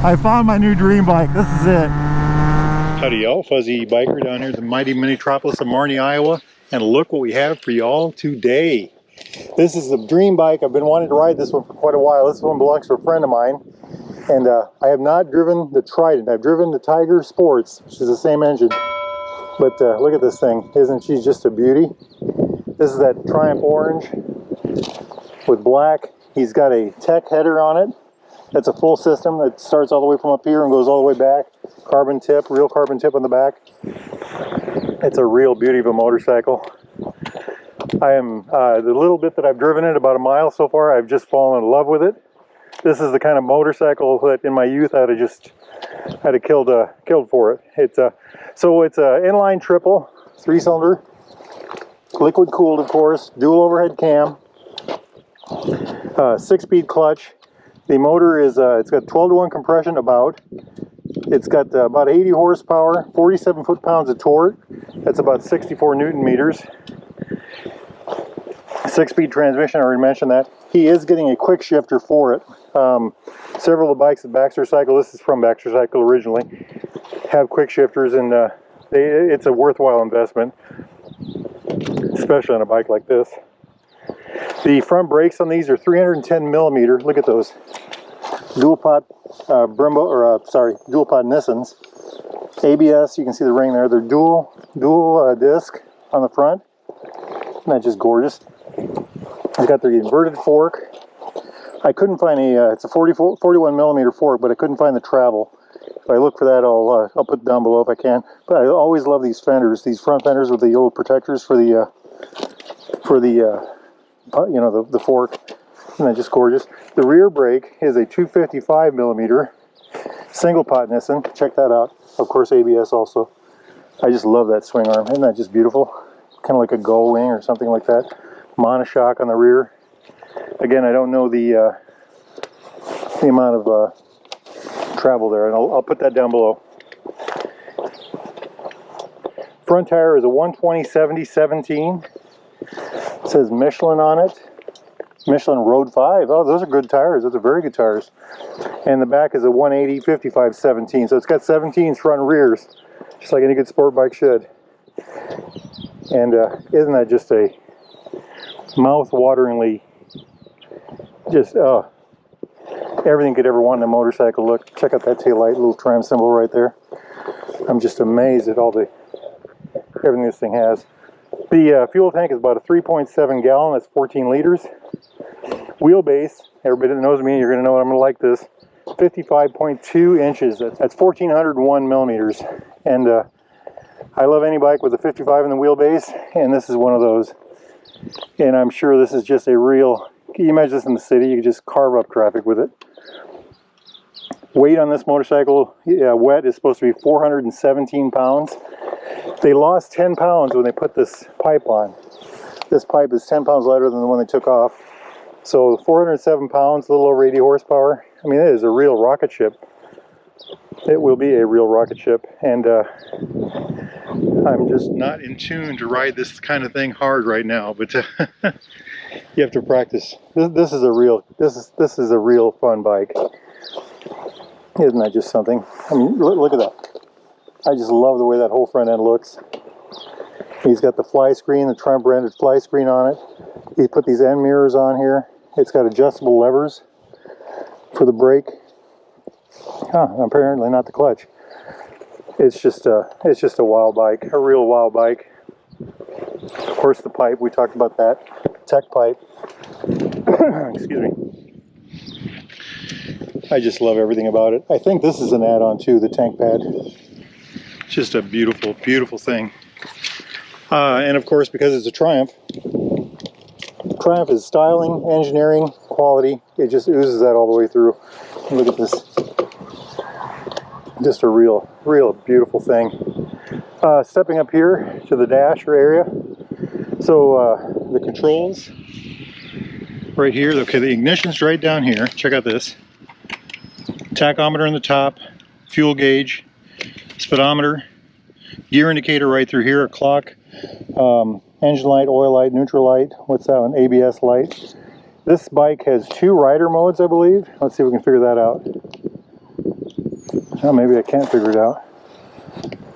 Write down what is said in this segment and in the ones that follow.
I found my new dream bike. This is it. Howdy y'all, Fuzzy Biker down here at the mighty metropolis of Marnie, Iowa. And look what we have for y'all today. This is a dream bike. I've been wanting to ride this one for quite a while. This one belongs to a friend of mine. And I have not driven the Trident. I've driven the Tiger Sports, which is the same engine. But look at this thing. Isn't she just a beauty? This is that Triumph Orange with black. He's got a tech header on it. That's a full system that starts all the way from up here and goes all the way back. Carbon tip, real carbon tip on the back. It's a real beauty of a motorcycle. I am, the little bit that I've driven it, about a mile so far, I've just fallen in love with it. This is the kind of motorcycle that in my youth I'd have killed for it. It's a inline triple, 3-cylinder, liquid cooled of course, dual overhead cam, 6-speed clutch. The motor is, it's got 12-to-1 compression about. It's got about 80 horsepower, 47 foot-pounds of torque. That's about 64 Newton meters. 6-speed transmission, I already mentioned that. He is getting a quick shifter for it. Several of the bikes at Baxter Cycle, this is from Baxter Cycle originally, have quick shifters, and it's a worthwhile investment, especially on a bike like this. The front brakes on these are 310 millimeter. Look at those dual pod dual pod Nissans. ABS, you can see the ring there. They're dual disc on the front. Isn't that just gorgeous? It's got the inverted fork. I couldn't find it's a 41 millimeter fork, but I couldn't find the travel. If I look for that, I'll put it down below if I can. But I always love these fenders, these front fenders with the old protectors for the fork. Isn't that just gorgeous? The rear brake is a 255 millimeter single pot Nissan. Check that out. Of course, ABS also. I just love that swing arm. Isn't that just beautiful? Kind of like a gull wing or something like that. Monoshock on the rear. Again, I don't know the amount of travel there, and I'll put that down below. Front tire is a 120/70/17. It says Michelin on it. Michelin Road 5. Oh, those are good tires. Those are very good tires. And the back is a 180/55/17. So it's got 17s front and rears, just like any good sport bike should. And isn't that just a mouth-wateringly, just everything could ever want in a motorcycle. Look, check out that tail light, little tram symbol right there. I'm just amazed at everything this thing has. The fuel tank is about a 3.7 gallon. That's 14 liters. Wheelbase, everybody that knows me, you're going to know I'm going to like this. 55.2 inches. That's 1,401 millimeters. And I love any bike with a 55 in the wheelbase, and this is one of those. And I'm sure this is just a real, can you imagine this in the city? You could just carve up traffic with it. Weight on this motorcycle, wet, is supposed to be 417 pounds. They lost 10 pounds when they put this pipe on. This pipe is 10 pounds lighter than the one they took off. So 407 pounds, a little over 80 horsepower. I mean, it is a real rocket ship. It will be a real rocket ship. And I'm just not in tune to ride this kind of thing hard right now, but you have to practice. This is a real fun bike. Isn't that just something? I mean, look at that. I just love the way that whole front end looks. He's got the fly screen, the Trump branded fly screen on it. He put these end mirrors on here. It's got adjustable levers for the brake. Apparently not the clutch. It's just a wild bike, a real wild bike. Of course, the pipe, we talked about that. Tech pipe. Excuse me. I just love everything about it. I think this is an add-on too, the tank pad. Just a beautiful, beautiful thing. And of course, because it's a Triumph, Triumph is styling, engineering, quality. It just oozes that all the way through. Look at this. Just a real beautiful thing. Stepping up here to the dasher area. So the controls right here. Okay, the ignition's right down here. Check out this. Tachometer in the top, fuel gauge, speedometer, gear indicator right through here, a clock, engine light, oil light, neutral light. What's that one? ABS light. This bike has 2 rider modes, I believe. Let's see if we can figure that out. Oh, maybe I can't figure it out.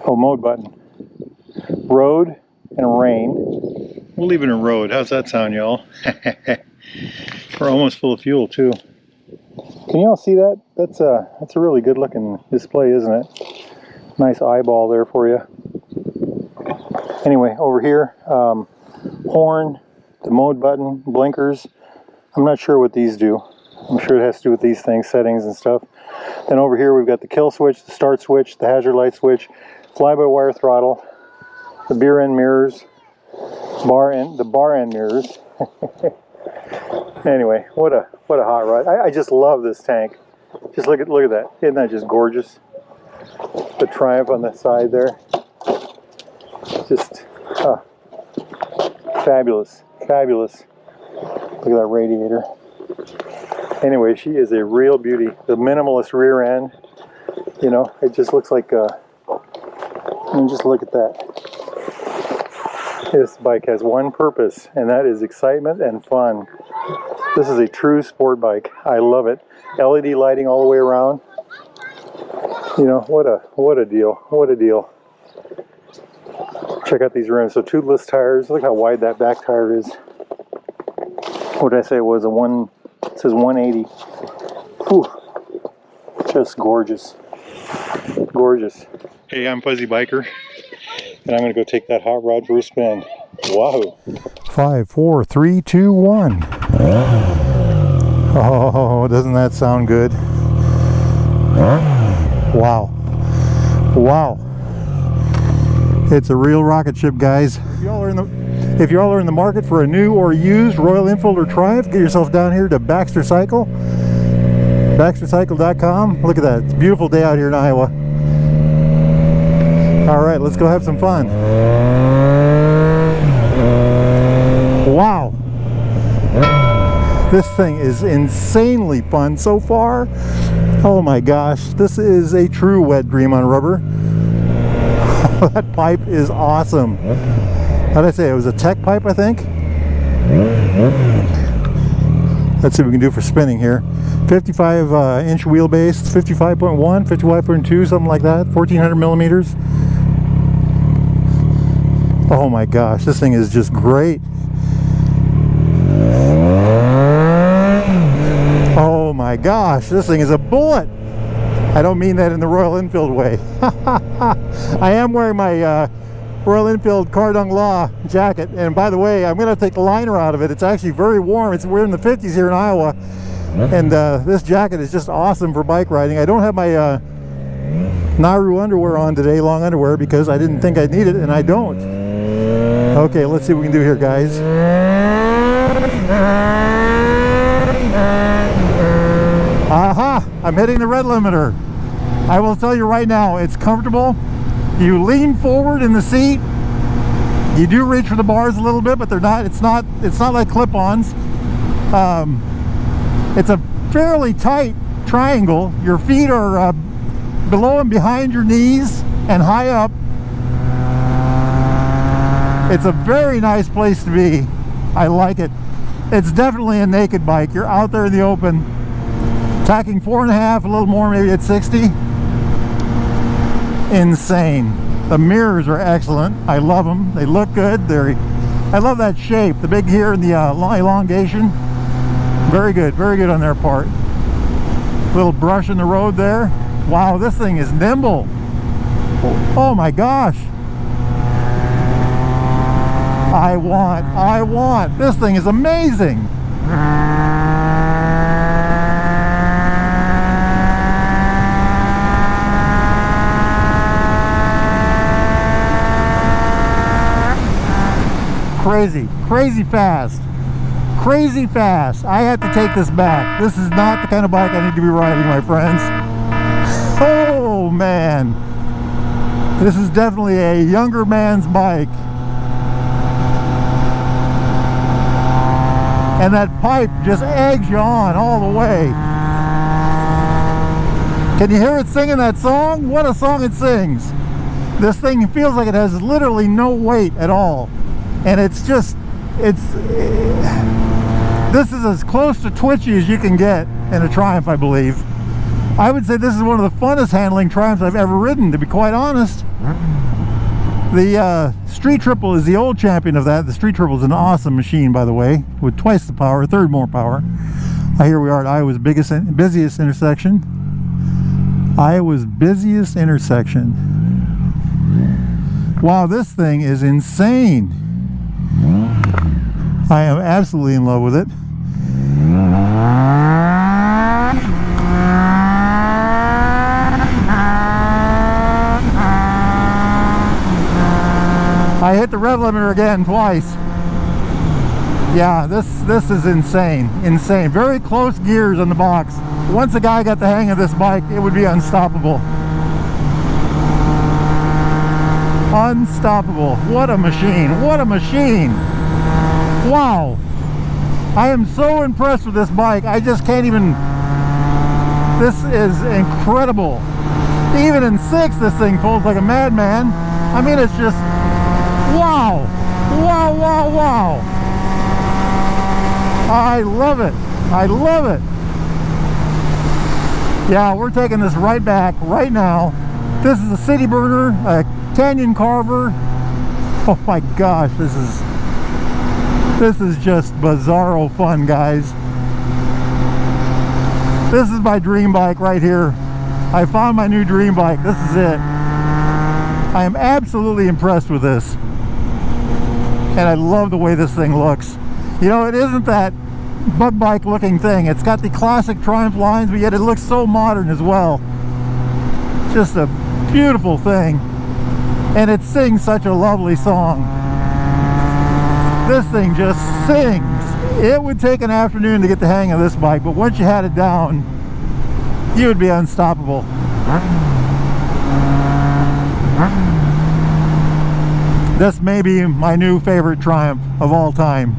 Oh, mode button. Road and rain. We'll leave it in road. How's that sound, y'all? We're almost full of fuel, too. Can you all see that? That's a really good looking display, isn't it? Nice eyeball there for you. Anyway, over here, horn, the mode button, blinkers. I'm not sure what these do. I'm sure it has to do with these things, settings and stuff. Then over here we've got the kill switch, the start switch, the hazard light switch, fly-by-wire throttle, the rear end mirrors, the bar end mirrors. Anyway, what a hot rod. I just love this tank. Just look at that. Isn't that just gorgeous? The Triumph on the side there. Just fabulous, fabulous. Look at that radiator. Anyway, she is a real beauty. The minimalist rear end, you know, it just looks like and just look at that. This bike has one purpose, and that is excitement and fun. This is a true sport bike. I love it. LED lighting all the way around. You know, what a deal. What a deal. Check out these rims. So tubeless tires. Look how wide that back tire is. What did I say it was? It says 180. Whew. Just gorgeous. Gorgeous. Hey, I'm Fuzzy Biker, and I'm going to go take that hot rod for a spin. Wahoo. 5, 4, 3, 2, 1. Oh, doesn't that sound good? Wow. Wow. It's a real rocket ship, guys. If y'all are in the market for a new or used Royal Enfield or Triumph, get yourself down here to Baxter Cycle. BaxterCycle.com. Look at that. It's a beautiful day out here in Iowa. Alright, let's go have some fun. Wow. This thing is insanely fun so far. Oh my gosh, this is a true wet dream on rubber. That pipe is awesome. How did I say? It was a tech pipe, I think. Let's see what we can do for spinning here. 55-inch wheelbase, 55.1, 55.2, something like that, 1400 millimeters. Oh my gosh, this thing is just great. Oh my gosh, this thing is a bullet. I don't mean that in the Royal Enfield way. I am wearing my Royal Enfield Cardung Law jacket, and by the way, I'm going to take the liner out of it. It's actually very warm. We're in the 50s here in Iowa, and this jacket is just awesome for bike riding. I don't have my Naru underwear on today, long underwear, because I didn't think I'd need it, and I don't. Okay, let's see what we can do here, guys. Aha! I'm hitting the red limiter. I will tell you right now, it's comfortable. You lean forward in the seat. You do reach for the bars a little bit, but they're not. It's not like clip-ons. It's a fairly tight triangle. Your feet are below and behind your knees and high up. It's a very nice place to be. I like it. It's definitely a naked bike. You're out there in the open, tacking 4.5, a little more maybe at 60. Insane. The mirrors are excellent. I love them. They look good. I love that shape. The big here and the elongation. Very good on their part. Little brush in the road there. Wow, this thing is nimble. Oh my gosh. I want. This thing is amazing. Crazy fast. Crazy fast. I have to take this back. This is not the kind of bike I need to be riding, my friends. Oh man. This is definitely a younger man's bike. And that pipe just eggs you on all the way. Can you hear it singing that song? What a song it sings. This thing feels like it has literally no weight at all. And it's just, this is as close to twitchy as you can get in a Triumph, I believe. I would say this is one of the funnest handling Triumphs I've ever ridden, to be quite honest. The Street Triple is the old champion of that. The Street Triple is an awesome machine, by the way, with twice the power, a third more power. Here we are at Iowa's busiest intersection. Iowa's busiest intersection. Wow, this thing is insane. I am absolutely in love with it. I hit the rev limiter again twice. Yeah, this is insane. Insane. Very close gears on the box. Once a guy got the hang of this bike, it would be unstoppable. Unstoppable. What a machine. What a machine. Wow. I am so impressed with this bike. I just can't even... This is incredible. Even in 6, this thing pulls like a madman. I mean, it's just... Wow. Wow, wow, wow. I love it. I love it. Yeah, we're taking this right back right now. This is a city burner, a canyon carver. Oh my gosh, this is just bizarro fun, guys. This is my dream bike right here. I found my new dream bike. This is it. I am absolutely impressed with this. And I love the way this thing looks. You know, it isn't that bug bike looking thing. It's got the classic Triumph lines, but yet it looks so modern as well. Just a beautiful thing. And it sings such a lovely song. This thing just sings. It would take an afternoon to get the hang of this bike, but once you had it down, you would be unstoppable. This may be my new favorite Triumph of all time.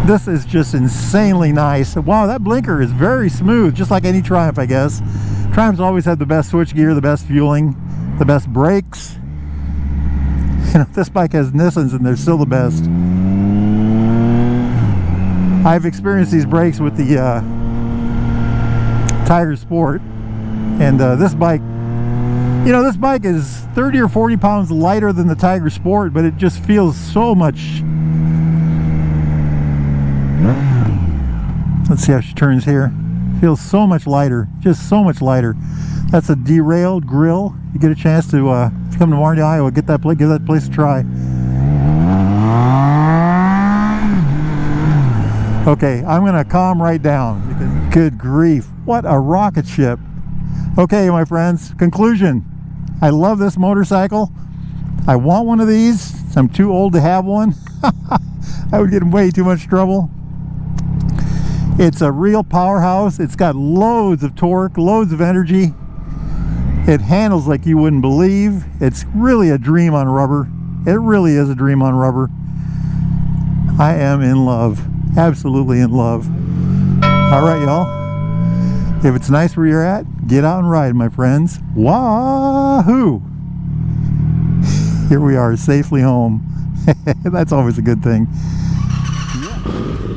This is just insanely nice. Wow, that blinker is very smooth, just like any Triumph, I guess. Triumph's always had the best switch gear, the best fueling, the best brakes. You know, this bike has Nissans and they're still the best. I've experienced these brakes with the Tiger Sport, and this bike, you know, this bike is 30 or 40 pounds lighter than the Tiger Sport, but it just feels so much. Let's see how she turns here. Feels so much lighter, just so much lighter. That's a derailed grill. You get a chance to, if you come to Marty, Iowa, give that place a try. Okay, I'm gonna calm right down because good grief, what a rocket ship. Okay, my friends, conclusion. I love this motorcycle. I want one of these. I'm too old to have one. I would get in way too much trouble. It's a real powerhouse. It's got loads of torque, loads of energy. It handles like you wouldn't believe. It's really a dream on rubber. It really is a dream on rubber. I am in love. Absolutely in love. All right, y'all. If it's nice where you're at, get out and ride, my friends. Wahoo! Here we are, safely home. That's always a good thing. Yeah.